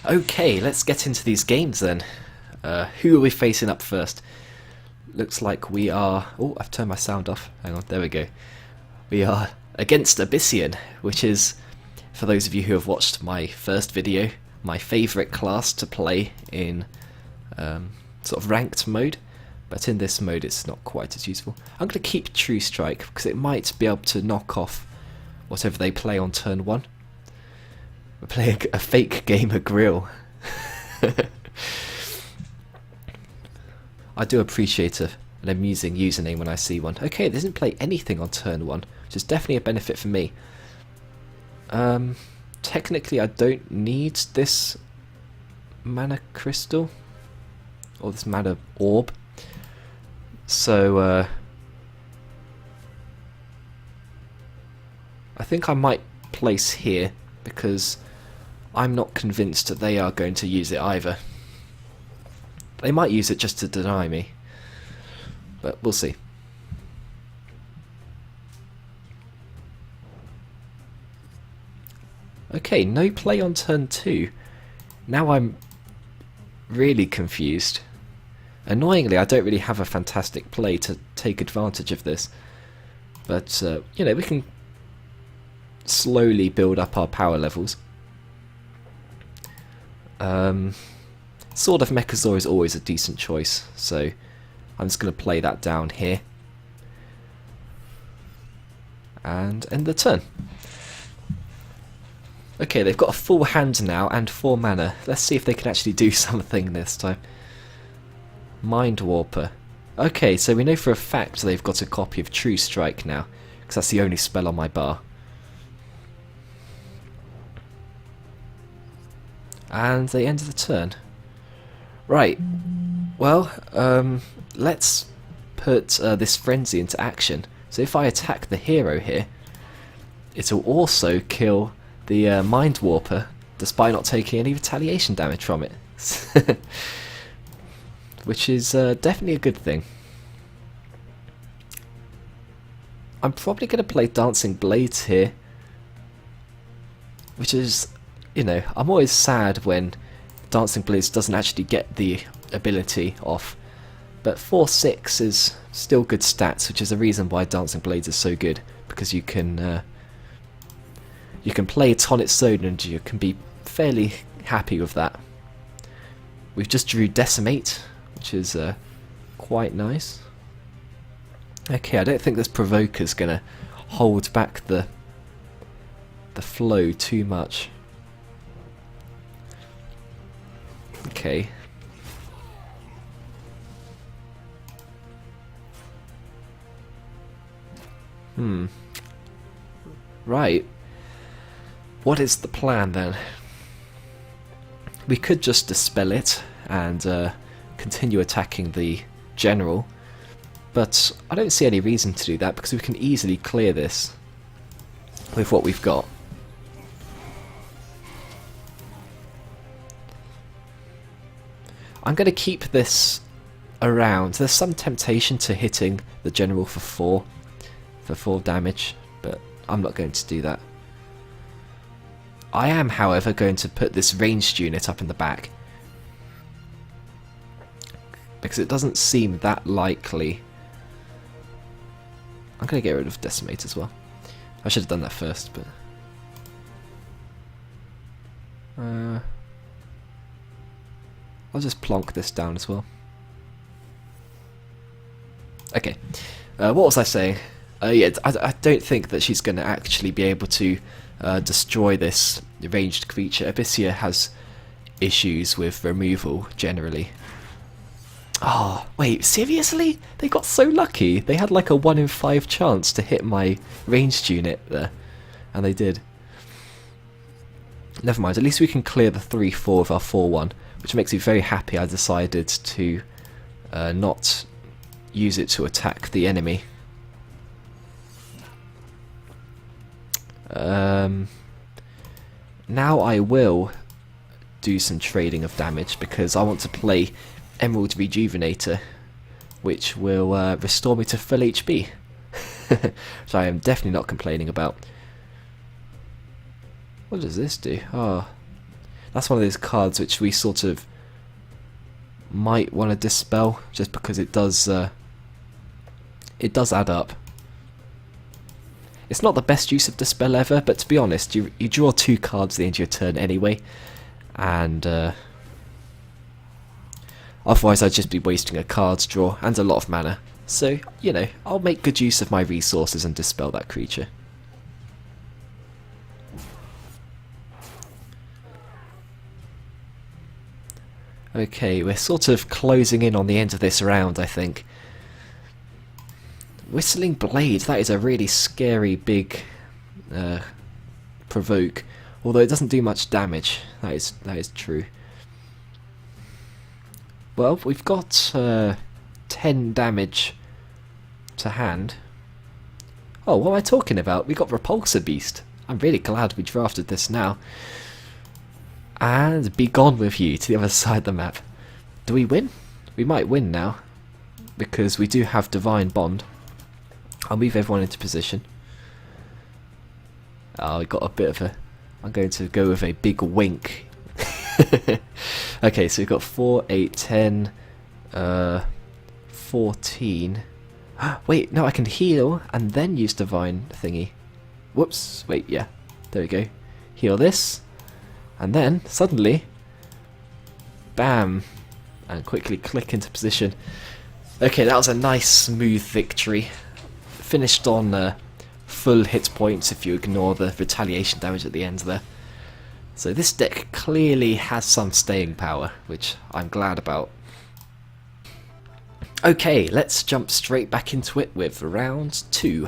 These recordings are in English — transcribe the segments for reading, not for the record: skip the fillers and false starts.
Okay, let's get into these games then. Who are we facing up first? Looks like we are... Oh, I've turned my sound off. Hang on, there we go. We are against Abyssian, which is, for those of you who have watched my first video, my favourite class to play in sort of ranked mode. But in this mode it's not quite as useful. I'm going to keep True Strike because it might be able to knock off whatever they play on turn 1. We're playing a fake gamer grill. I do appreciate an amusing username when I see one. Okay, it doesn't play anything on turn 1, which is definitely a benefit for me. Technically I don't need this mana crystal, or this mana orb. So I think I might place here, because I'm not convinced that they are going to use it either. They might use it just to deny me, but we'll see. Okay, no play on turn 2. Now I'm really confused. Annoyingly, I don't really have a fantastic play to take advantage of this, but you know, we can slowly build up our power levels. Sword of Mechazor is always a decent choice, so I'm just going to play that down here and end the turn. Okay, they've got a full hand now and 4 mana. Let's see if they can actually do something this time. Mind Warper. Okay, so we know for a fact they've got a copy of True Strike now, because that's the only spell on my bar. And they ended the turn. Right, well, let's put this frenzy into action. So if I attack the hero here, it'll also kill the Mind Warper, despite not taking any retaliation damage from it. Which is definitely a good thing. I'm probably going to play Dancing Blades here, which is, you know, I'm always sad when Dancing Blades doesn't actually get the ability off, but 4/6 is still good stats, which is the reason why Dancing Blades is so good, because you can play it on its own and you can be fairly happy with that. We've just drew Decimate, which is quite nice. Okay, I don't think this Provoker's gonna hold back the flow too much. Okay. Right. What is the plan then? We could just dispel it and continue attacking the general, but I don't see any reason to do that because we can easily clear this with what we've got. I'm going to keep this around. There's some temptation to hitting the general for 4 damage, but I'm not going to do that. I am, however, going to put this ranged unit up in the back, because it doesn't seem that likely. I'm going to get rid of Decimate as well. I should have done that first, but I'll just plonk this down as well. Okay, what was I saying? Yeah, I don't think that she's going to actually be able to destroy this ranged creature. Abyssia has issues with removal generally. Oh, wait, seriously? They got so lucky. They had like a 1 in 5 chance to hit my ranged unit there, and they did. Never mind, at least we can clear the 3/4 of our 4/1, which makes me very happy I decided to not use it to attack the enemy. Now I will do some trading of damage, because I want to play Emerald Rejuvenator, which will restore me to full HP, which I am definitely not complaining about. What does this do? Oh, That's one of those cards which we sort of might want to dispel, just because it does add up. It's not the best use of dispel ever, but to be honest, you draw 2 cards at the end of your turn anyway, and otherwise I'd just be wasting a card's draw and a lot of mana. So, you know, I'll make good use of my resources and dispel that creature. Okay, we're sort of closing in on the end of this round, I think. Whistling Blade, that is a really scary big provoke, although it doesn't do much damage. That is true. Well, we've got 10 damage to hand. Oh, what am I talking about? We got Repulsor Beast. I'm really glad we drafted this now. And be gone with you to the other side of the map. Do we win? We might win now, because we do have Divine Bond. I'll move everyone into position. Oh, we got a bit of a... I'm going to go with a big wink. Okay, so we've got 4, 8, 10, 14. Wait, no, I can heal and then use Divine thingy. Whoops, wait, yeah. There we go. Heal this. And then, suddenly, bam, and quickly click into position. Okay, that was a nice, smooth victory. Finished on full hit points if you ignore the retaliation damage at the end there. So this deck clearly has some staying power, which I'm glad about. Okay, let's jump straight back into it with round 2.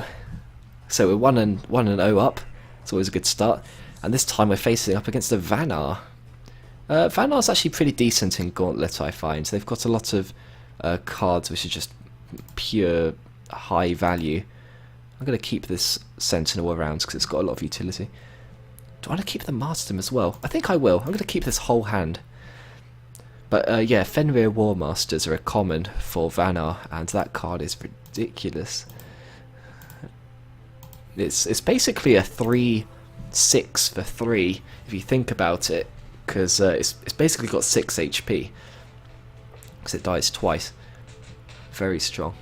So we're 1 and 0 up. It's always a good start. And this time we're facing up against a Vanar. Vanar's actually pretty decent in Gauntlet, I find. They've got a lot of cards which are just pure high value. I'm going to keep this Sentinel around because it's got a lot of utility. Do I want to keep the Martyrdom as well? I think I will. I'm going to keep this whole hand. But yeah, Fenrir War Masters are a common for Vanar, and that card is ridiculous. It's basically a 3/6 for 3 if you think about it, because it's basically got 6 HP because it dies twice. Very strong.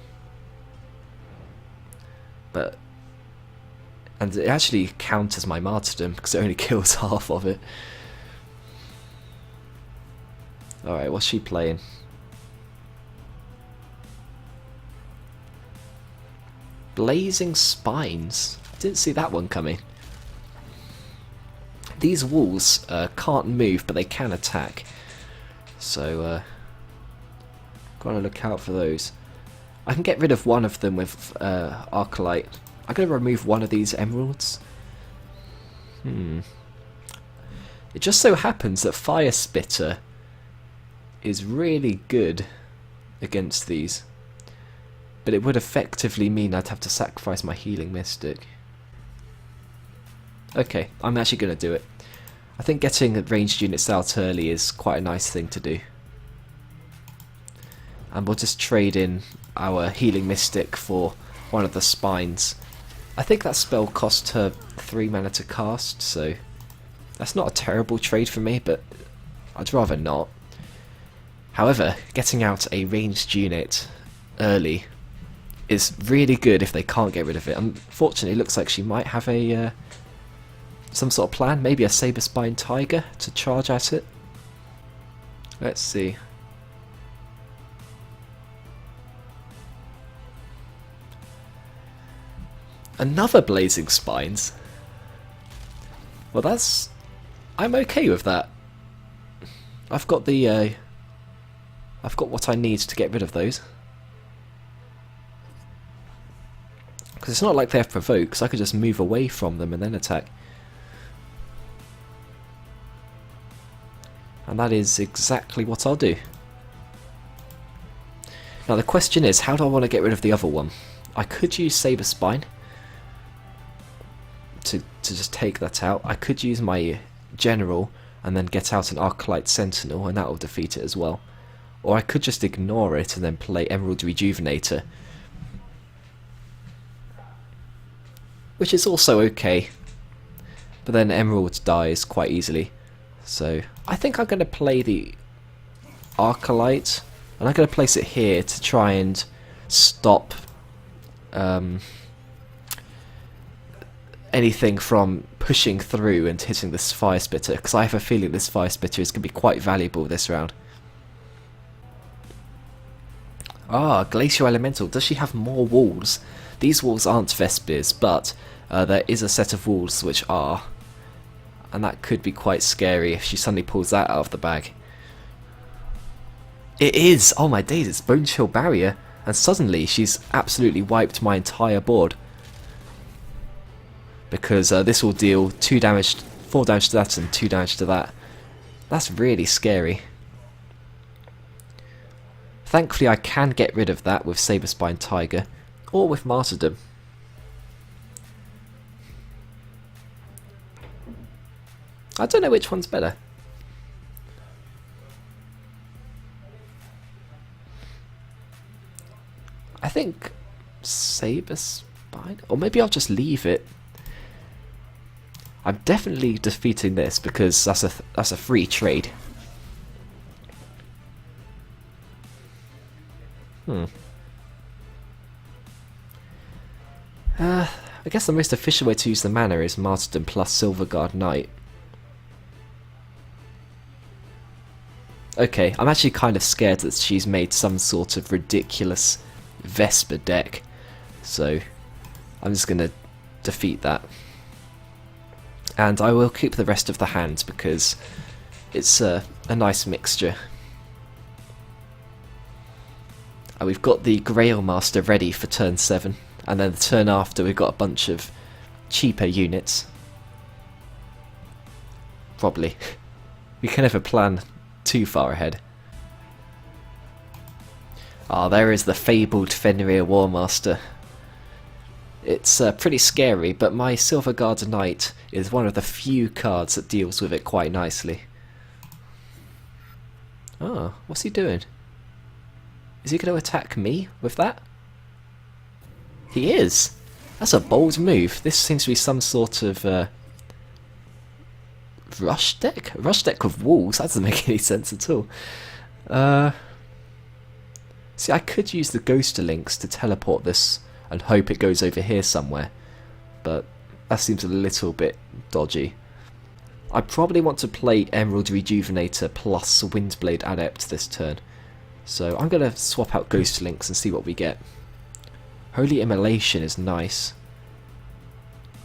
And it actually counters my Martyrdom because it only kills half of it. Alright, what's she playing? Blazing Spines. Didn't see that one coming. These walls can't move, but they can attack. So, gotta look out for those. I can get rid of one of them with Arclight. I'm going to remove one of these emeralds. It just so happens that Fire Spitter is really good against these. But it would effectively mean I'd have to sacrifice my Healing Mystic. Okay, I'm actually going to do it. I think getting ranged units out early is quite a nice thing to do. And we'll just trade in our Healing Mystic for one of the Spines. I think that spell cost her 3 mana to cast, so that's not a terrible trade for me, but I'd rather not. However, getting out a ranged unit early is really good if they can't get rid of it. Unfortunately, it looks like she might have a some sort of plan, maybe a Saber Spine Tiger to charge at it. Let's see. Another Blazing Spines. Well, that's... I'm okay with that. I've got the... I've got what I need to get rid of those. Because it's not like they have provokes. I could just move away from them and then attack. And that is exactly what I'll do. Now the question is, how do I want to get rid of the other one? I could use Saber Spine to just take that out. I could use my General and then get out an Arclight Sentinel, and that will defeat it as well. Or I could just ignore it and then play Emerald Rejuvenator, which is also okay. But then Emerald dies quite easily, so I think I'm going to play the Arcalite, and I'm going to place it here to try and stop anything from pushing through and hitting this Fire Spitter, because I have a feeling this Fire Spitter is going to be quite valuable this round. Ah, Glacial Elemental. Does she have more walls? These walls aren't Vespers, but there is a set of walls which are. And that could be quite scary if she suddenly pulls that out of the bag. It is! Oh my days, it's Bone Chill Barrier. And suddenly she's absolutely wiped my entire board. Because this will deal 2 damage, 4 damage to that and 2 damage to that. That's really scary. Thankfully I can get rid of that with Saberspine Tiger, or with Martyrdom. I don't know which one's better. I think Saberspine, or maybe I'll just leave it. I'm definitely defeating this because that's a free trade. I guess the most efficient way to use the mana is Martyrdom plus Silverguard Knight. Okay, I'm actually kind of scared that she's made some sort of ridiculous Vesper deck, so I'm just going to defeat that. And I will keep the rest of the hand because it's a nice mixture. We've got the Grail Master ready for turn 7, and then the turn after we've got a bunch of cheaper units. Probably. We can never plan too far ahead. Ah, there is the fabled Fenrir Warmaster. It's pretty scary, but my Silverguard Knight is one of the few cards that deals with it quite nicely. Oh, what's he doing? Is he going to attack me with that? He is! That's a bold move. This seems to be some sort of rush deck? Rush deck with walls? That doesn't make any sense at all. See, I could use the Ghost Links to teleport this and hope it goes over here somewhere, but that seems a little bit dodgy. I probably want to play Emerald Rejuvenator plus Windblade Adept this turn, so I'm going to swap out Ghost Links and see what we get. Holy Immolation is nice.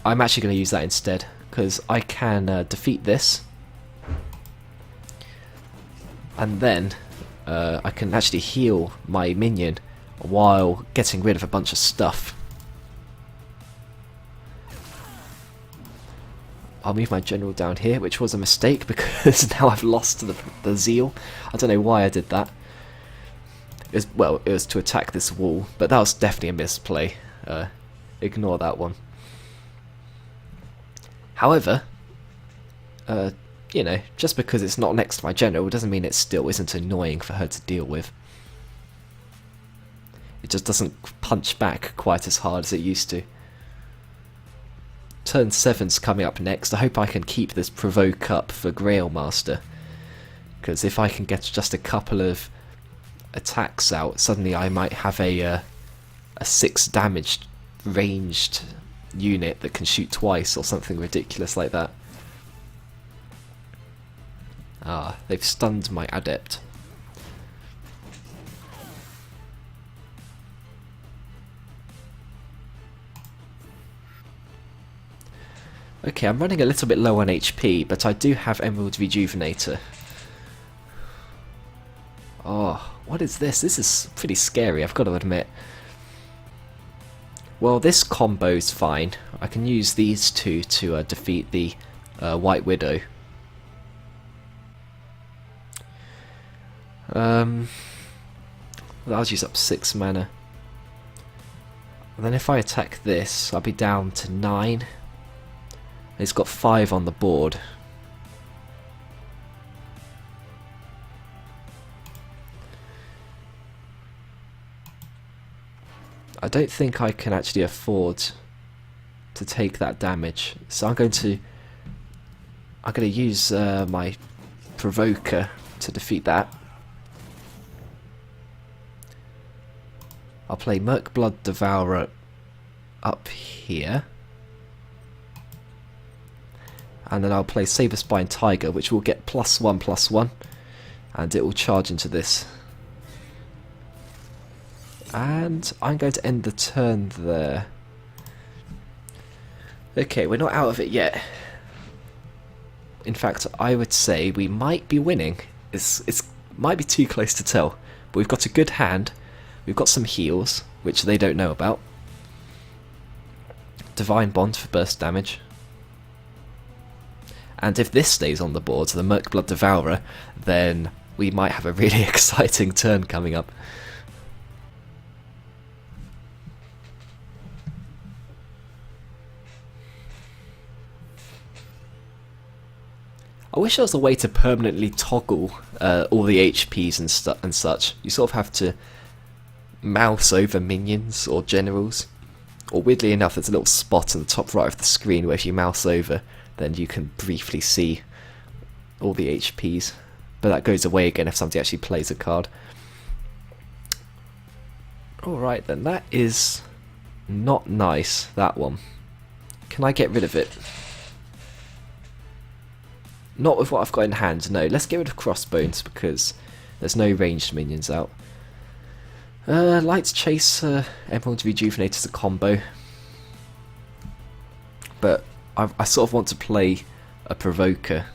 I'm actually going to use that instead, because I can defeat this, and then I can actually heal my minion while getting rid of a bunch of stuff. I'll move my general down here, which was a mistake because now I've lost the zeal. I don't know why I did that. It was to attack this wall, but that was definitely a misplay. Ignore that one. However, you know, just because it's not next to my general doesn't mean it still isn't annoying for her to deal with. It just doesn't punch back quite as hard as it used to. Turn 7's coming up next. I hope I can keep this Provoke up for Grail Master, because if I can get just a couple of attacks out, suddenly I might have a 6 damaged ranged unit that can shoot twice or something ridiculous like that. Ah, they've stunned my Adept. Okay, I'm running a little bit low on HP, but I do have Emerald Rejuvenator. Oh, what is this? This is pretty scary, I've got to admit. Well, this combo's fine. I can use these two to defeat the White Widow. I'll use up 6 mana. And then if I attack this, I'll be down to 9. It's got 5 on the board. I don't think I can actually afford to take that damage, so I'm going to use my Provoker to defeat that. I'll play Merkblood Devourer up here. And then I'll play Saberspine Tiger, which will get +1/+1. And it will charge into this. And I'm going to end the turn there. Okay, we're not out of it yet. In fact, I would say we might be winning. It's might be too close to tell. But we've got a good hand. We've got some heals, which they don't know about. Divine Bond for burst damage. And if this stays on the board, the Merkblood Devourer, then we might have a really exciting turn coming up. I wish there was a way to permanently toggle all the HPs and such. You sort of have to mouse over minions or generals. Or weirdly enough, there's a little spot in the top right of the screen where if you mouse over, then you can briefly see all the HPs. But that goes away again if somebody actually plays a card. Alright then, that is not nice, that one. Can I get rid of it? Not with what I've got in hand, no. Let's get rid of Crossbones because there's no ranged minions out. Lights Chaser, Emerald Rejuvenate as a combo. But I sort of want to play a Provoker.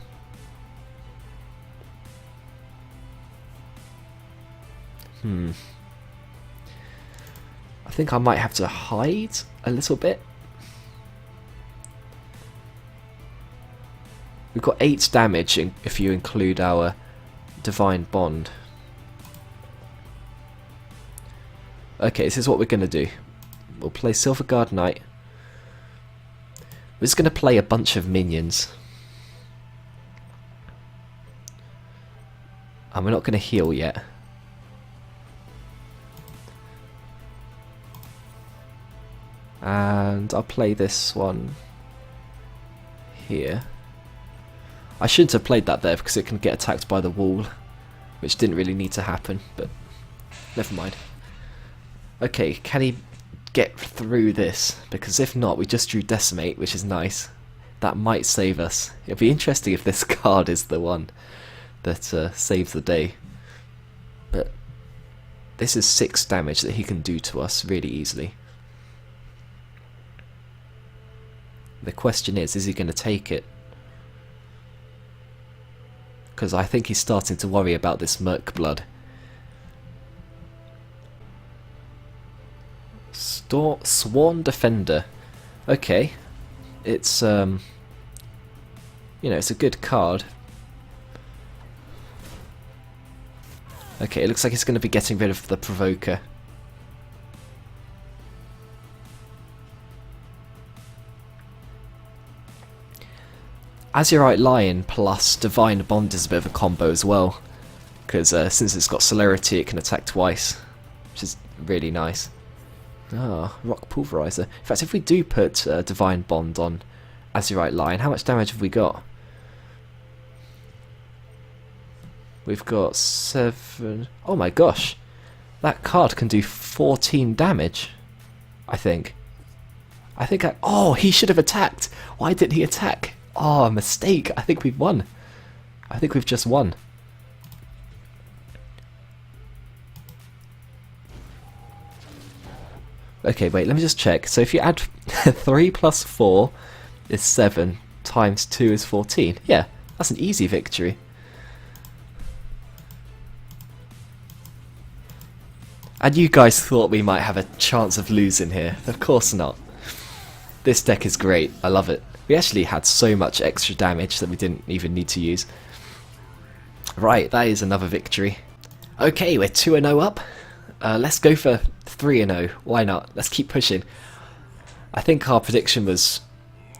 I think I might have to hide a little bit. We've got 8 damage if you include our Divine Bond. Okay, this is what we're going to do. We'll play Silverguard Knight. We're just going to play a bunch of minions. And we're not going to heal yet. And I'll play this one here. I shouldn't have played that there because it can get attacked by the wall, which didn't really need to happen, but never mind. Okay, can he get through this? Because if not, we just drew Decimate, which is nice. That might save us. It'll be interesting if this card is the one that saves the day. But this is 6 damage that he can do to us really easily. The question is he going to take it? Because I think he's starting to worry about this Merkblood. Sworn Defender. Okay. It's, you know, it's a good card. Okay, it looks like he's going to be getting rid of the Provoker. Azurite Lion plus Divine Bond is a bit of a combo as well, because since it's got Celerity it can attack twice, which is really nice. Ah, Rock Pulverizer. In fact, if we do put Divine Bond on Azurite Lion, how much damage have we got? We've got 7... Oh my gosh! That card can do 14 damage, I think. Oh, he should have attacked! Why didn't he attack? Oh, mistake. I think we've won. I think we've just won. Okay, wait, let me just check. So if you add 3 plus 4 is 7, times 2 is 14. Yeah, that's an easy victory. And you guys thought we might have a chance of losing here. Of course not. This deck is great. I love it. We actually had so much extra damage that we didn't even need to use. Right, that is another victory. Okay, we're 2-0 up. Let's go for 3-0. Why not? Let's keep pushing. I think our prediction was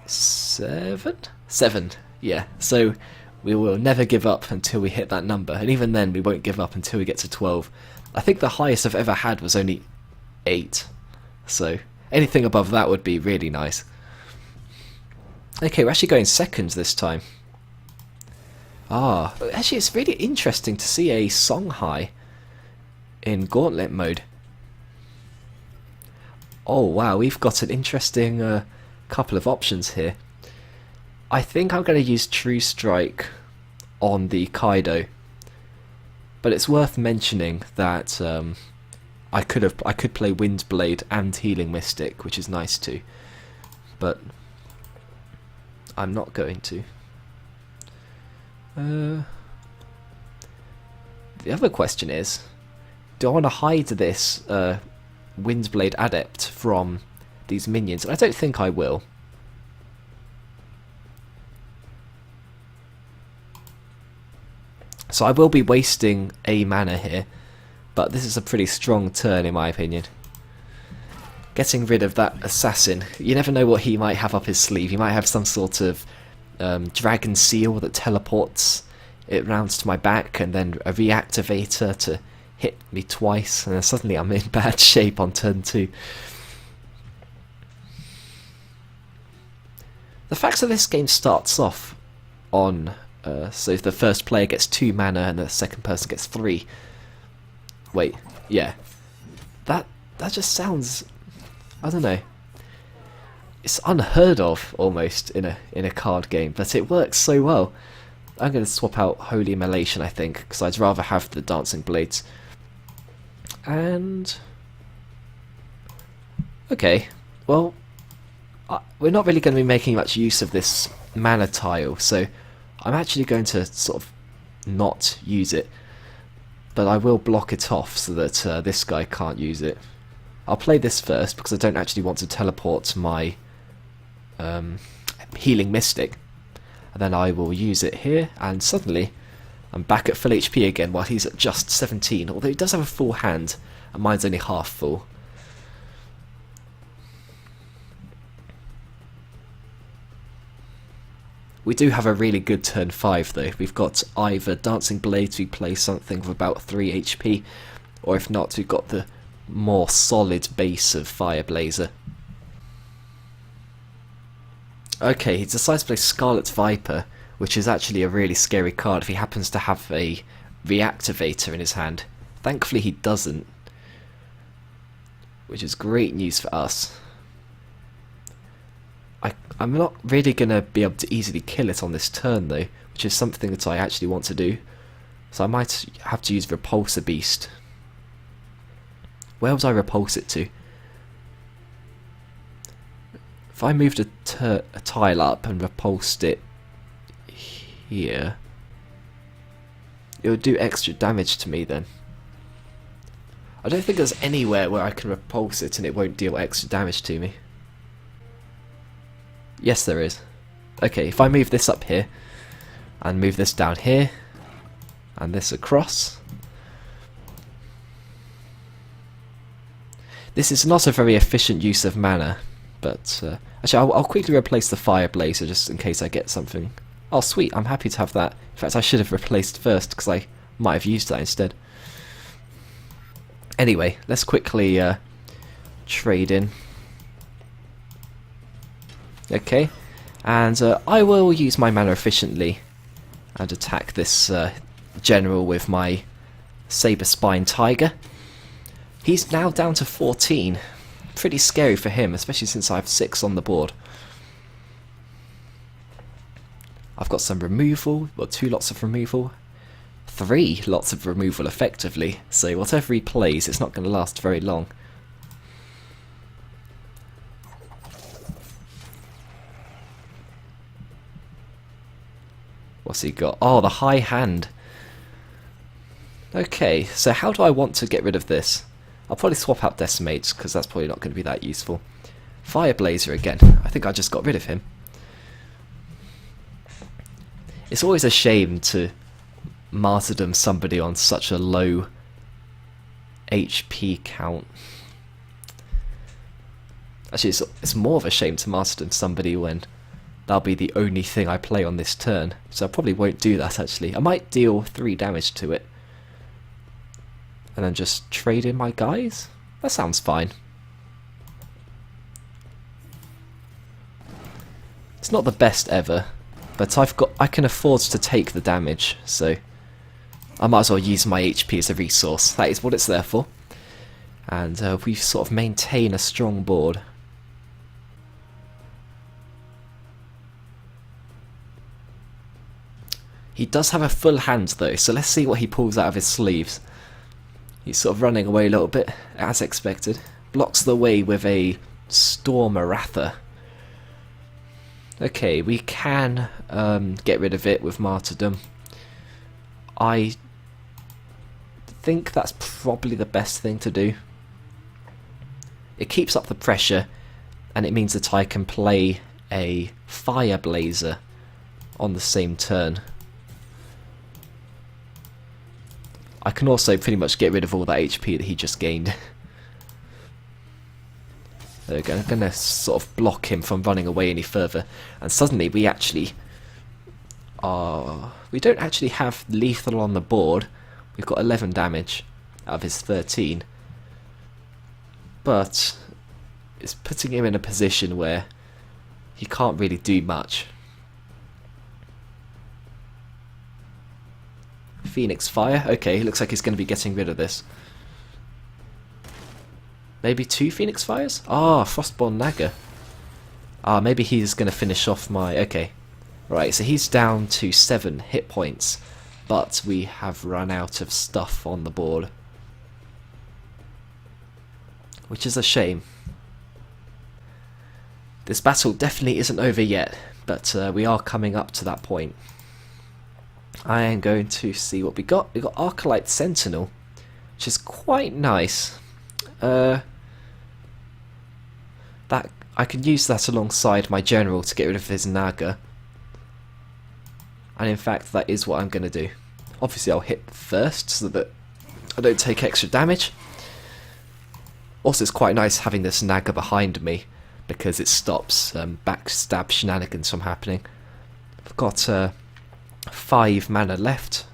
7? 7, yeah. So we will never give up until we hit that number. And even then, we won't give up until we get to 12. I think the highest I've ever had was only 8. So anything above that would be really nice. Okay, we're actually going second this time. Ah, actually it's really interesting to see a Songhai in Gauntlet mode. Oh wow, we've got an interesting couple of options here. I think I'm going to use True Strike on the Kaido, but it's worth mentioning that I could play Windblade and Healing Mystic, which is nice too, but I'm not going to. The other question is, do I want to hide this Windblade Adept from these minions? And I don't think I will. So I will be wasting a mana here, but this is a pretty strong turn in my opinion. Getting rid of that assassin, you never know what he might have up his sleeve. He might have some sort of dragon seal that teleports it round to my back, and then a reactivator to hit me twice, and then suddenly I'm in bad shape on turn 2. The fact that this game starts off on so the first player gets 2 mana and the second person gets 3. Wait, yeah, that just sounds, I don't know. It's unheard of almost in a card game, but it works so well. I'm going to swap out Holy Immolation, I think, because I'd rather have the Dancing Blades. And okay, well, we're not really going to be making much use of this mana tile, so I'm actually going to sort of not use it, but I will block it off so that this guy can't use it. I'll play this first because I don't actually want to teleport my Healing Mystic, and then I will use it here, and suddenly I'm back at full HP again while he's at just 17, although he does have a full hand and mine's only half full. We do have a really good turn 5 though. We've got either Dancing Blades, we play something of about 3 HP, or if not, we've got the more solid base of Fire Blazer. Okay, he decides to play Scarlet Viper, which is actually a really scary card if he happens to have a reactivator in his hand. Thankfully he doesn't, which is great news for us. I'm not really going to be able to easily kill it on this turn though, which is something that I actually want to do. So I might have to use Repulsor Beast. Where would I repulse it to? If I moved a tile up and repulsed it here, it would do extra damage to me then. I don't think there's anywhere where I can repulse it and it won't deal extra damage to me. Yes, there is. Okay, if I move this up here, and move this down here, and this across. This is not a very efficient use of mana, but actually I'll quickly replace the Fire Blazer just in case I get something. Oh sweet, I'm happy to have that. In fact, I should have replaced first because I might have used that instead. Anyway, let's quickly trade in. Okay, and I will use my mana efficiently and attack this general with my Saber Spine Tiger. He's now down to 14. Pretty scary for him, especially since I have 6 on the board. I've got some removal, well 2 lots of removal, 3 lots of removal effectively, so whatever he plays, it's not going to last very long. What's he got? Oh, the High Hand. Okay, so how do I want to get rid of this? I'll probably swap out Decimates, because that's probably not going to be that useful. Fire Blazer again. I think I just got rid of him. It's always a shame to martyrdom somebody on such a low HP count. Actually, it's more of a shame to martyrdom somebody when that'll be the only thing I play on this turn. So I probably won't do that actually. I might deal 3 damage to it. And then just trade in my guys? That sounds fine. It's not the best ever, But I can afford to take the damage, so I might as well use my HP as a resource. That is what it's there for. And we sort of maintain a strong board. He does have a full hand though, so let's see what he pulls out of his sleeves. He's sort of running away a little bit, as expected. Blocks the way with a Stormaratha. Okay, we can get rid of it with Martyrdom. I think that's probably the best thing to do. It keeps up the pressure, and it means that I can play a Fire Blazer on the same turn. I can also pretty much get rid of all that HP that he just gained. There we go, I'm going to sort of block him from running away any further. And suddenly we actually are... We don't actually have lethal on the board. We've got 11 damage out of his 13. But it's putting him in a position where he can't really do much. Phoenix Fire. Okay, looks like he's going to be getting rid of this. Maybe 2 Phoenix Fires? Ah, Frostborn Naga. Ah, maybe he's going to finish off my... Okay. Right, so he's down to 7 hit points. But we have run out of stuff on the board. Which is a shame. This battle definitely isn't over yet. But we are coming up to that point. I am going to see what we got. We got Arcalite Sentinel, which is quite nice. That I can use that alongside my general to get rid of his Naga. And in fact, that is what I'm going to do. Obviously, I'll hit first so that I don't take extra damage. Also, it's quite nice having this Naga behind me because it stops backstab shenanigans from happening. I've got 5 mana left.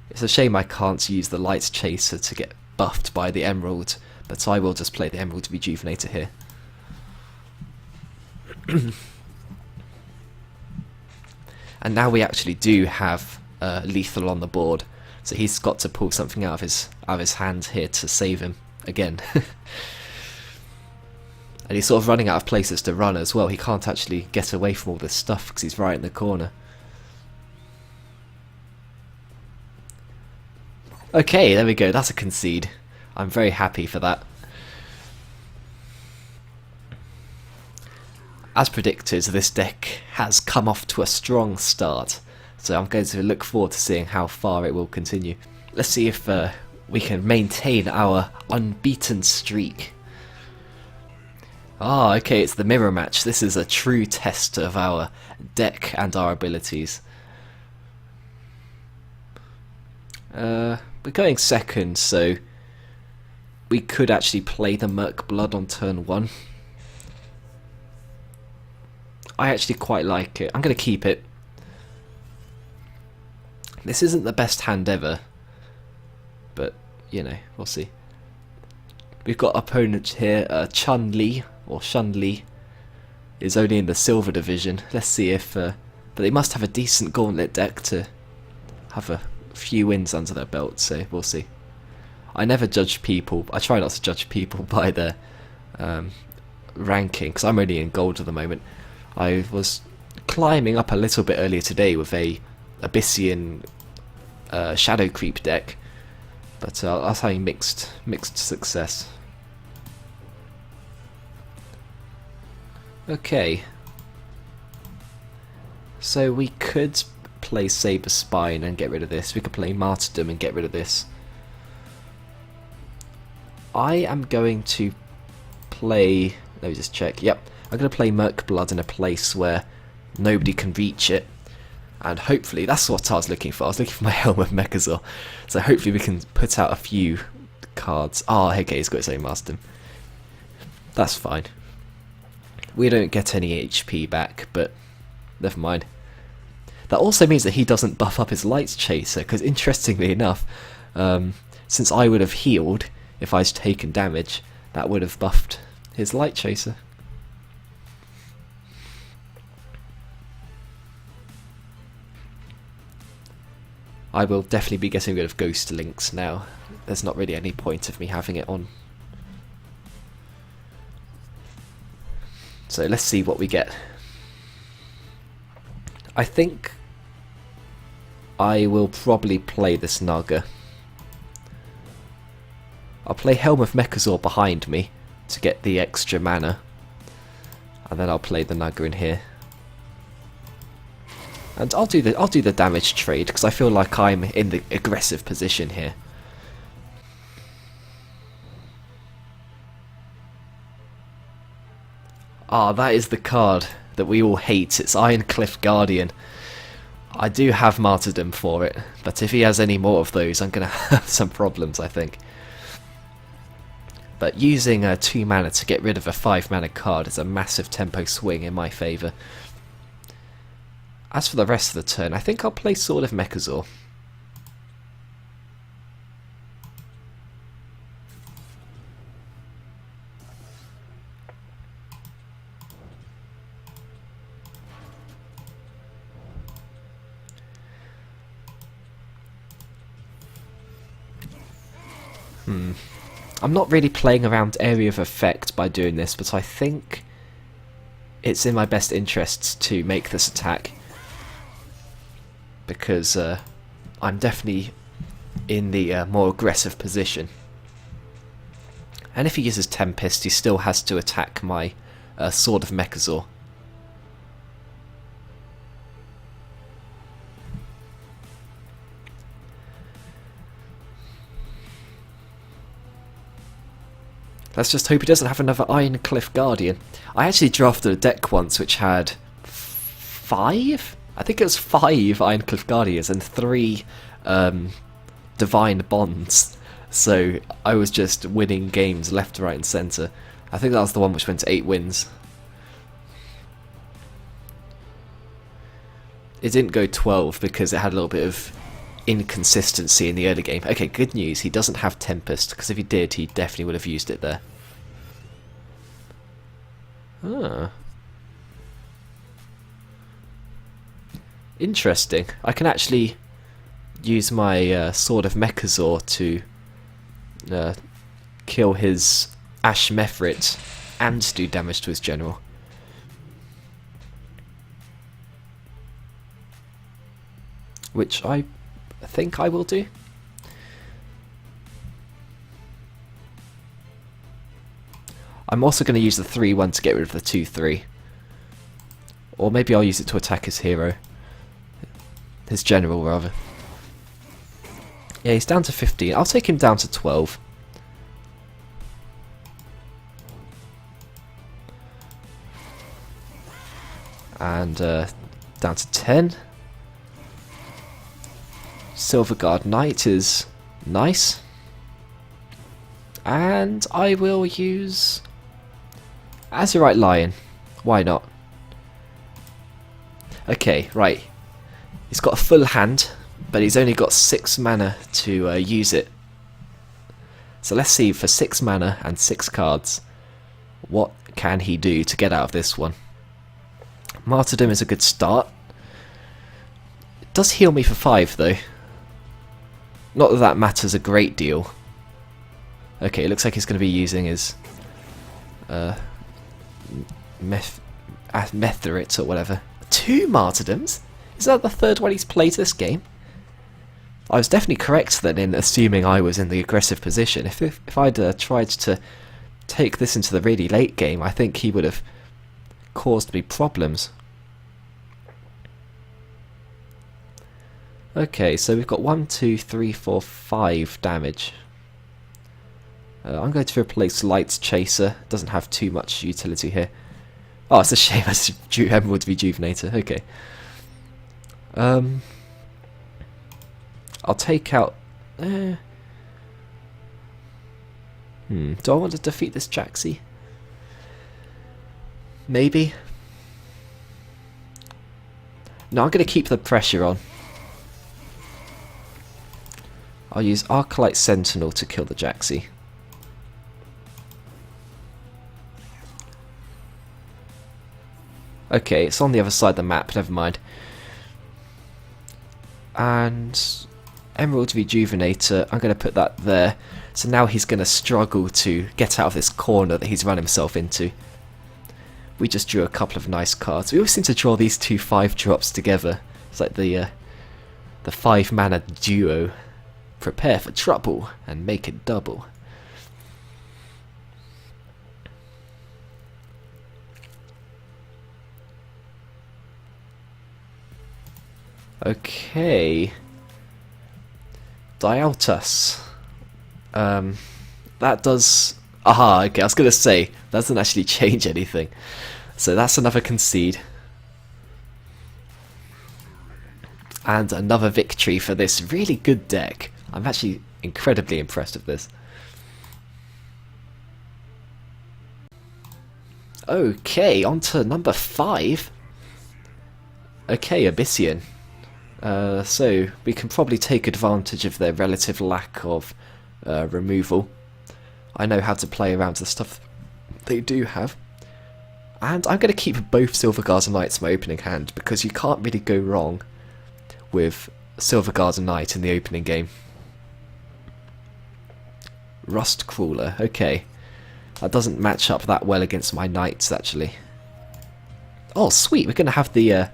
It's a shame I can't use the Light Chaser to get buffed by the Emerald, but I will just play the Emerald Rejuvenator here. And now we actually do have lethal on the board, so he's got to pull something out of his hand here to save him again. And he's sort of running out of places to run as well. He can't actually get away from all this stuff because he's right in the corner. Okay, there we go. That's a concede. I'm very happy for that. As predicted, this deck has come off to a strong start, so I'm going to look forward to seeing how far it will continue. Let's see if we can maintain our unbeaten streak. Ah, okay, it's the mirror match. This is a true test of our deck and our abilities. We're going second, so we could actually play the Merc Blood on turn 1. I actually quite like it. I'm going to keep it. This isn't the best hand ever, but, you know, we'll see. We've got opponent here, Chun-Li, or Shun-Li, is only in the silver division. Let's see if... but they must have a decent Gauntlet deck to have a few wins under their belt, so we'll see. I never judge people. I try not to judge people by their ranking, because I'm only in gold at the moment. I was climbing up a little bit earlier today with a Abyssian Shadow Creep deck, but I was having mixed success. Okay, so we could play Saber Spine and get rid of this. We could play Martyrdom and get rid of this. I am going to play... Let me just check. Yep, I'm going to play Merc Blood in a place where nobody can reach it. And hopefully, that's what I was looking for. I was looking for my Helm of Mechazor. So hopefully we can put out a few cards. Oh, okay, he's got his own Martyrdom. That's fine. We don't get any HP back, but never mind. That also means that he doesn't buff up his Light Chaser, because interestingly enough, since I would have healed if I'd taken damage, that would have buffed his Light Chaser. I will definitely be getting rid of Ghost Links now. There's not really any point of me having it on. So let's see what we get. I think I will probably play this Naga. I'll play Helm of Mechazor behind me to get the extra mana, and then I'll play the Naga in here. And I'll do the damage trade because I feel like I'm in the aggressive position here. Ah, that is the card that we all hate. It's Ironcliff Guardian. I do have Martyrdom for it, but if he has any more of those, I'm going to have some problems, I think. But using 2 mana to get rid of a 5 mana card is a massive tempo swing in my favour. As for the rest of the turn, I think I'll play Sword of Mechazor. I'm not really playing around Area of Effect by doing this, but I think it's in my best interests to make this attack, because I'm definitely in the more aggressive position. And if he uses Tempest, he still has to attack my Sword of Mechazor. Let's just hope he doesn't have another Ironcliff Guardian. I actually drafted a deck once which had 5? I think it was 5 Ironcliff Guardians and 3 Divine Bonds. So I was just winning games left, right and centre. I think that was the one which went to 8 wins. It didn't go 12 because it had a little bit of inconsistency in the early game. Okay, good news, he doesn't have Tempest, because if he did, he definitely would have used it there. Ah. Interesting. I can actually use my Sword of Mechazor to kill his Ash Methrit and do damage to his general. Which I think I will do. I'm also going to use the 3-1 to get rid of the 2-3. Or maybe I'll use it to attack his hero. His general, rather. Yeah, he's down to 15. I'll take him down to 12. And down to 10. Silverguard Knight is nice. And I will use Azurite Lion. Why not? Okay, right. He's got a full hand, but he's only got 6 mana to use it. So let's see, for 6 mana and 6 cards, what can he do to get out of this one? Martyrdom is a good start. It does heal me for 5 though. Not that that matters a great deal. Okay, it looks like he's going to be using his Methrit or whatever. 2 Martyrdoms? Is that the 3rd one he's played this game? I was definitely correct then in assuming I was in the aggressive position. If I'd tried to take this into the really late game, I think he would have caused me problems. Okay, so we've got 1, 2, 3, 4, 5 damage. I'm going to replace Light's Chaser. Doesn't have too much utility here. Oh, it's a shame. That's Emerald Rejuvenator. Okay. I'll take out... Do I want to defeat this Jaxi? Maybe. No, I'm going to keep the pressure on. I'll use Arclight Sentinel to kill the Jaxi. Okay, it's on the other side of the map, never mind. And Emerald Rejuvenator, I'm going to put that there. So now he's going to struggle to get out of this corner that he's run himself into. We just drew a couple of nice cards. We always seem to draw these two 5-drops together. It's like the 5-mana duo. Prepare for trouble and make it double. Okay. Duelyst. That does... Aha, okay, I was going to say, that doesn't actually change anything. So that's another concede. And another victory for this really good deck. I'm actually incredibly impressed with this. Okay, on to number 5. Okay, Abyssian. So we can probably take advantage of their relative lack of removal. I know how to play around the stuff they do have. And I'm going to keep both Silver Guards and Knights in my opening hand, because you can't really go wrong with Silver Guard and Knight in the opening game. Rust Crawler, okay. That doesn't match up that well against my Knights, actually. Oh, sweet, we're going to have the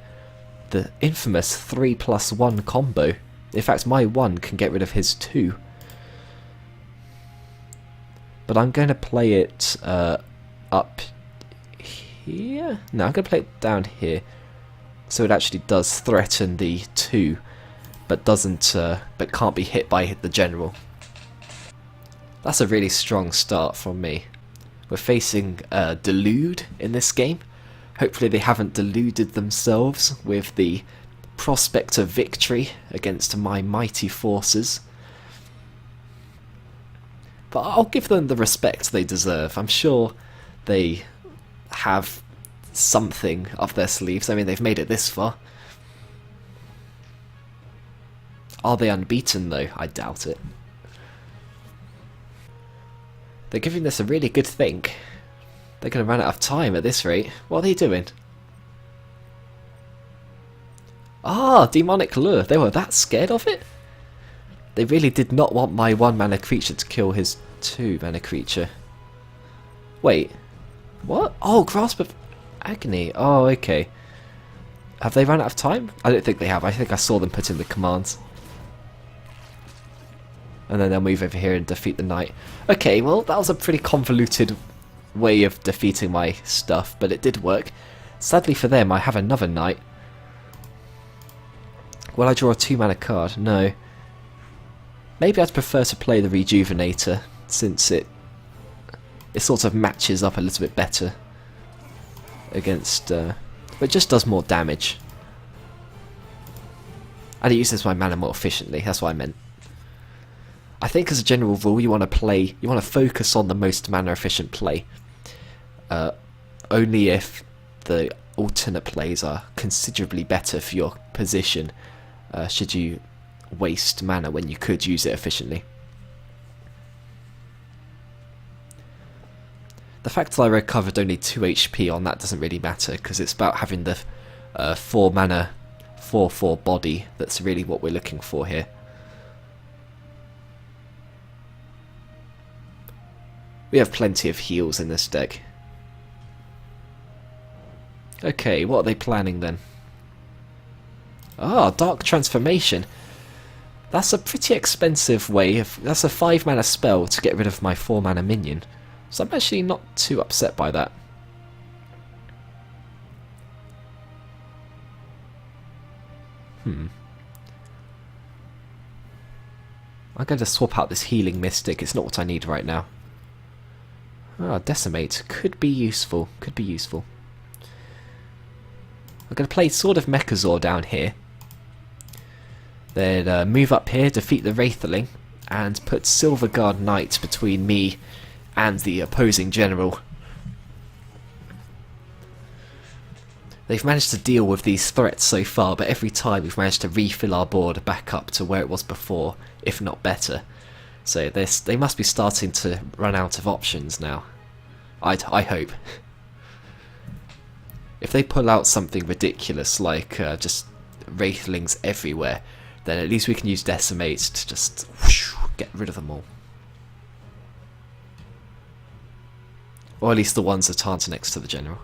infamous 3+1 combo. In fact, my 1 can get rid of his 2. But I'm going to play it up here? No, I'm going to play it down here. So it actually does threaten the 2, but but can't be hit by the general. That's a really strong start from me. We're facing Delude in this game. Hopefully they haven't deluded themselves with the prospect of victory against my mighty forces. But I'll give them the respect they deserve. I'm sure they have something up their sleeves. I mean, they've made it this far. Are they unbeaten though? I doubt it. They're giving this a really good think. They're going to run out of time at this rate. What are they doing? Ah, Demonic Lure. They were that scared of it? They really did not want my 1-mana creature to kill his 2-mana creature. Wait. What? Oh, Grasp of Agony. Oh, okay. Have they run out of time? I don't think they have. I think I saw them put in the commands. And then they'll move over here and defeat the knight. Okay, well, that was a pretty convoluted way of defeating my stuff, but it did work. Sadly for them, I have another knight. Will I draw a 2-mana card? No. Maybe I'd prefer to play the Rejuvenator, since it sort of matches up a little bit better against... but it just does more damage. And it uses my mana more efficiently, that's what I meant. I think as a general rule you want to focus on the most mana efficient play. Only if the alternate plays are considerably better for your position should you waste mana when you could use it efficiently. The fact that I recovered only 2 HP on that doesn't really matter, because it's about having the 4 mana 4/4 body that's really what we're looking for here. We have plenty of heals in this deck. Okay, what are they planning then? Ah, Dark Transformation. That's a pretty expensive way of... That's a 5-mana spell to get rid of my 4-mana minion. So I'm actually not too upset by that. I'm going to swap out this Healing Mystic. It's not what I need right now. Ah, Decimate. Could be useful. Could be useful. I'm going to play Sword of Mechazor down here. Then move up here, defeat the Wraithling, and put Silverguard Knight between me and the opposing general. They've managed to deal with these threats so far, but every time we've managed to refill our board back up to where it was before, if not better. So they must be starting to run out of options now. I hope. If they pull out something ridiculous like just Wraithlings everywhere, then at least we can use Decimate to just whoosh, get rid of them all. Or at least the ones that aren't next to the general.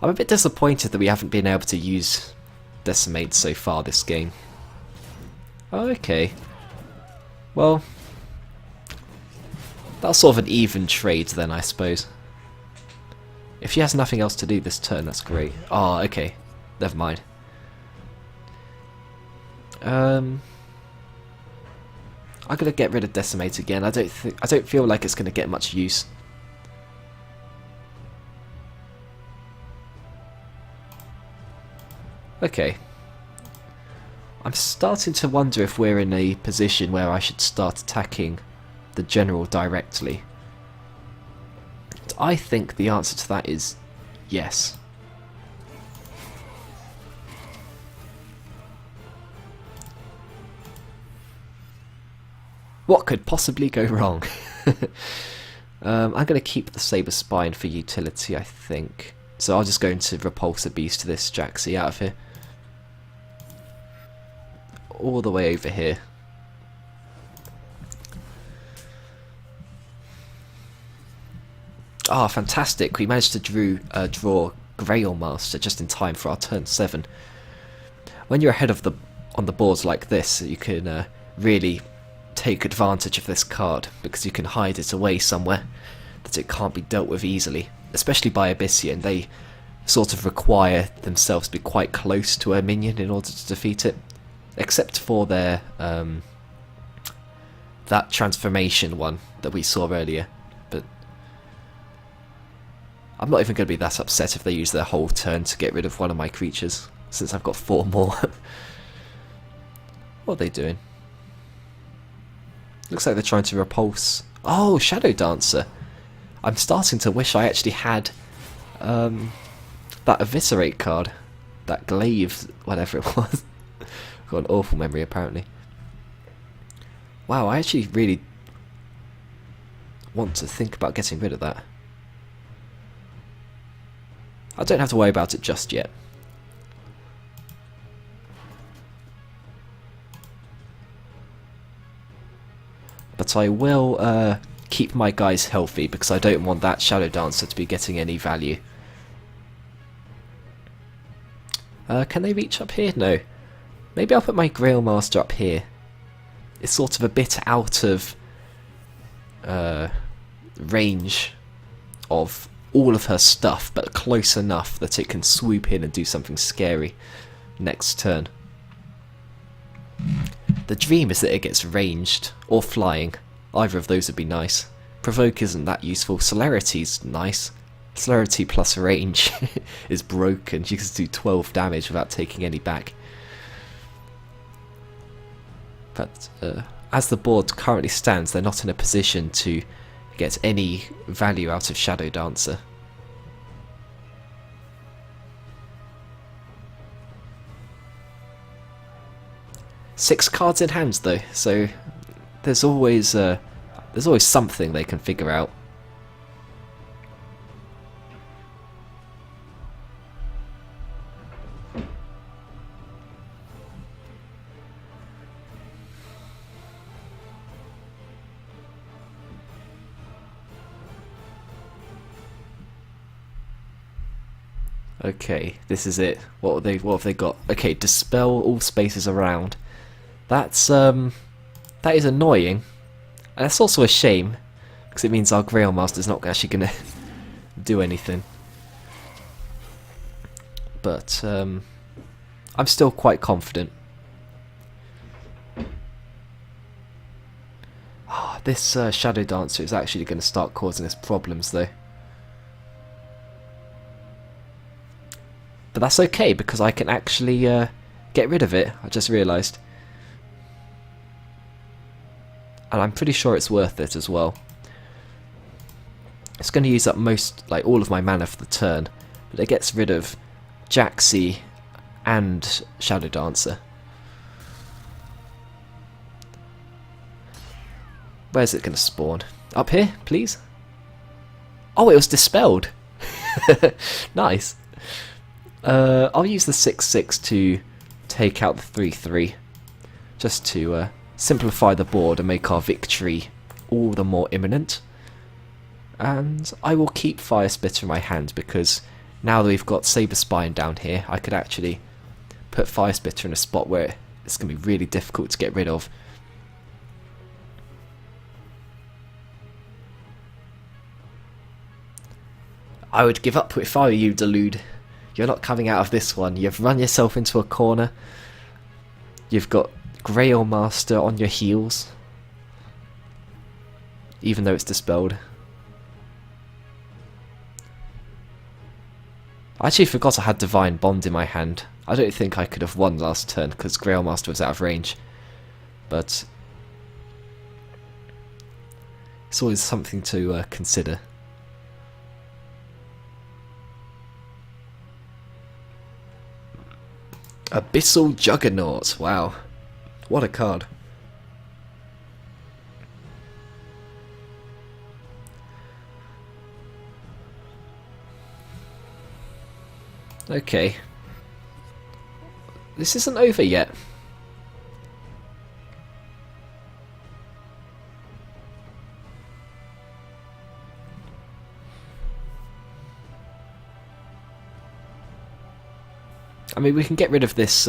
I'm a bit disappointed that we haven't been able to use Decimate so far this game. Oh, okay. Well, that's sort of an even trade then, I suppose. If she has nothing else to do this turn, that's great. Oh, okay. Never mind. I'm gonna get rid of Decimate again. I don't feel like it's gonna get much use. Okay. I'm starting to wonder if we're in a position where I should start attacking the general directly. And I think the answer to that is yes. What could possibly go wrong? I'm going to keep the Saber Spine for utility, I think. So I'll just go into Repulsor Beast to this Jaxi out of here. All the way over here. Ah, fantastic. We managed to draw Grail Master just in time for our turn 7. When you're ahead of on the boards like this, you can really take advantage of this card, because you can hide it away somewhere that it can't be dealt with easily. Especially by Abyssian, they sort of require themselves to be quite close to a minion in order to defeat it. Except for their that transformation one that we saw earlier. But I'm not even going to be that upset if they use their whole turn to get rid of one of my creatures, since I've got 4 more. What are they doing? Looks like they're trying to repulse. Oh, Shadow Dancer. I'm starting to wish I actually had that Eviscerate card. That Glaive, whatever it was. Got an awful memory apparently. Wow, I actually really want to think about getting rid of that. I don't have to worry about it just yet. But I will keep my guys healthy, because I don't want that Shadow Dancer to be getting any value. Can they reach up here? No. Maybe I'll put my Grail Master up here. It's sort of a bit out of range of all of her stuff, but close enough that it can swoop in and do something scary next turn. The dream is that it gets ranged, or flying. Either of those would be nice. Provoke isn't that useful. Celerity's nice. Celerity plus range is broken. She can do 12 damage without taking any back. But as the board currently stands, they're not in a position to get any value out of Shadow Dancer. Six cards in hand though, so there's always something they can figure out. Okay, this is it. What have they got? Okay, dispel all spaces around. That is annoying. And that's also a shame, because it means our Grail Master's not actually gonna do anything. But I'm still quite confident. This Shadow Dancer is actually going to start causing us problems though. But that's okay, because I can actually get rid of it, I just realised. And I'm pretty sure it's worth it as well. It's going to use up all of my mana for the turn, but it gets rid of Jaxi and Shadow Dancer. Where's it going to spawn? Up here, please? Oh, it was dispelled! Nice. I'll use the 6-6 to take out the 3-3, just to simplify the board and make our victory all the more imminent. And I will keep Fire Spitter in my hand, because now that we've got Saber Spine down here, I could actually put Fire Spitter in a spot where it's going to be really difficult to get rid of. I would give up if I were you, Delude. You're not coming out of this one. You've run yourself into a corner. You've got Grail Master on your heels, even though it's dispelled. I actually forgot I had Divine Bond in my hand. I don't think I could have won last turn because Grail Master was out of range. But it's always something to consider. Abyssal Juggernaut. Wow. What a card. Okay. This isn't over yet. I mean, we can get rid of this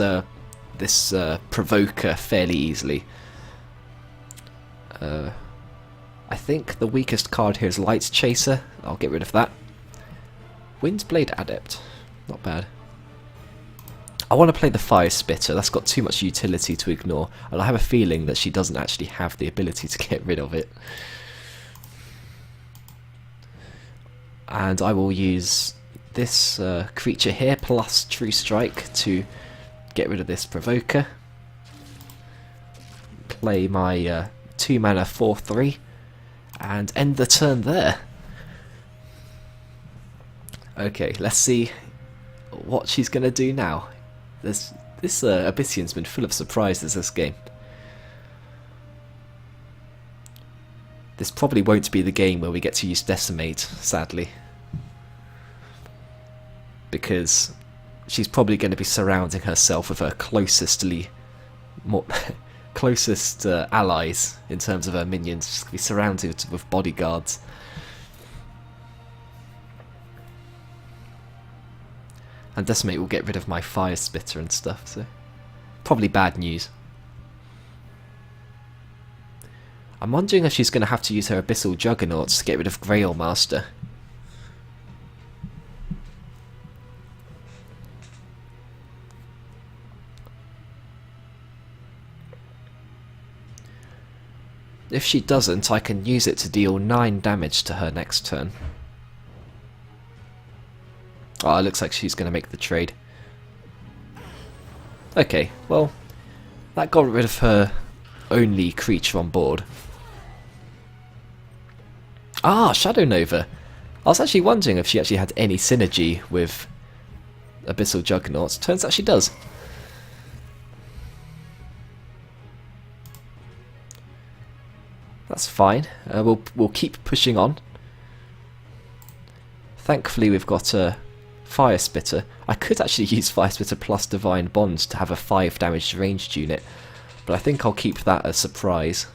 provoker fairly easily. I think the weakest card here is Light Chaser. I'll get rid of that. Windblade Adept. Not bad. I want to play the Fire Spitter. That's got too much utility to ignore, and I have a feeling that she doesn't actually have the ability to get rid of it. And I will use this creature here plus True Strike to get rid of this provoker. Play my 2 mana 4/3 and end the turn there. Okay, let's see what she's gonna do now. This Abyssian's been full of surprises this game. This probably won't be the game where we get to use Decimate, sadly, because she's probably going to be surrounding herself with her closest allies in terms of her minions. She's going to be surrounded with bodyguards. And Decimate will get rid of my Fire Spitter and stuff, so probably bad news. I'm wondering if she's going to have to use her Abyssal Juggernauts to get rid of Grail Master. If she doesn't, I can use it to deal 9 damage to her next turn. Oh, it looks like she's going to make the trade. Okay, well, that got rid of her only creature on board. Ah, Shadow Nova. I was actually wondering if she actually had any synergy with Abyssal Juggernauts. Turns out she does. That's fine. We'll keep pushing on. Thankfully, we've got a Fire Spitter. I could actually use Fire Spitter plus Divine Bond to have a 5 damage ranged unit, but I think I'll keep that a surprise.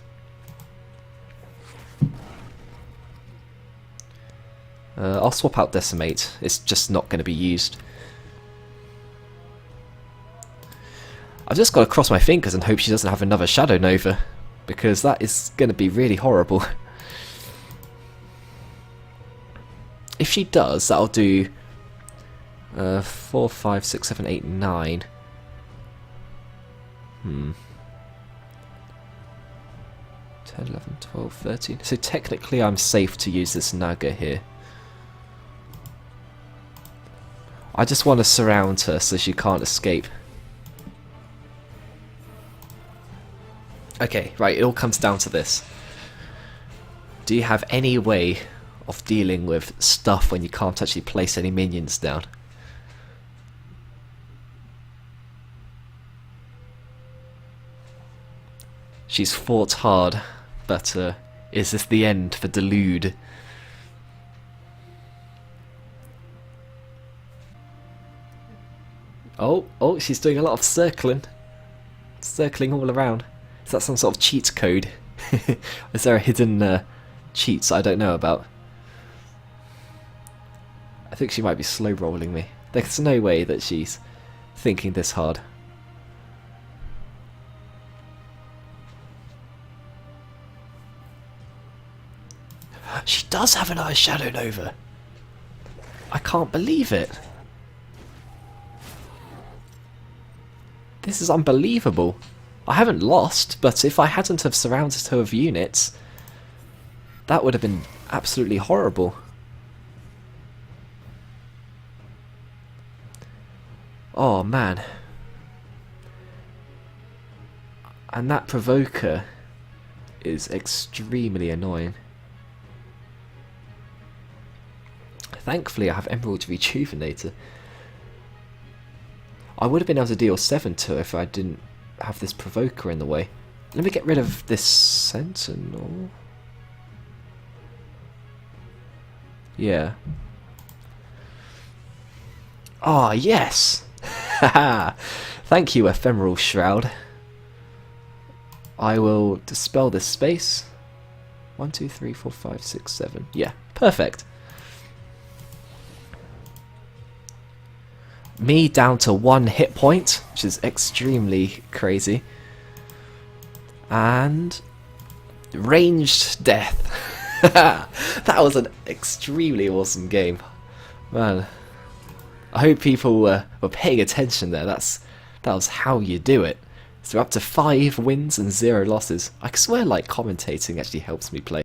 I'll swap out Decimate. It's just not going to be used. I've just got to cross my fingers and hope she doesn't have another Shadow Nova, because that is going to be really horrible. If she does, that'll do 4, 5, 6, 7, 8, 9. 10, 11, 12, 13. So technically I'm safe to use this Naga here. I just want to surround her so she can't escape. Okay, right, it all comes down to this. Do you have any way of dealing with stuff when you can't actually place any minions down? She's fought hard, but is this the end for Delude? Oh, she's doing a lot of circling. Circling all around. Is that some sort of cheat code? Is there a hidden cheats I don't know about? I think she might be slow rolling me. There's no way that she's thinking this hard. She does have an Ice Shadow Nova. I can't believe it. This is unbelievable. I haven't lost, but if I hadn't have surrounded her with units, that would have been absolutely horrible. Oh man. And that provoker is extremely annoying. Thankfully I have Emerald Rejuvenator. I would have been able to deal 7 to her if I didn't have this provoker in the way. Let me get rid of this Sentinel. Yeah. Ah, yes! Haha! Thank you, Ephemeral Shroud. I will dispel this space. 1, 2, 3, 4, 5, 6, 7. Yeah, perfect. Me down to 1 hit point, which is extremely crazy. And ranged death. That was an extremely awesome game. Man, I hope people were paying attention there. That was how you do it. So up to 5 wins and 0 losses. I swear like commentating actually helps me play.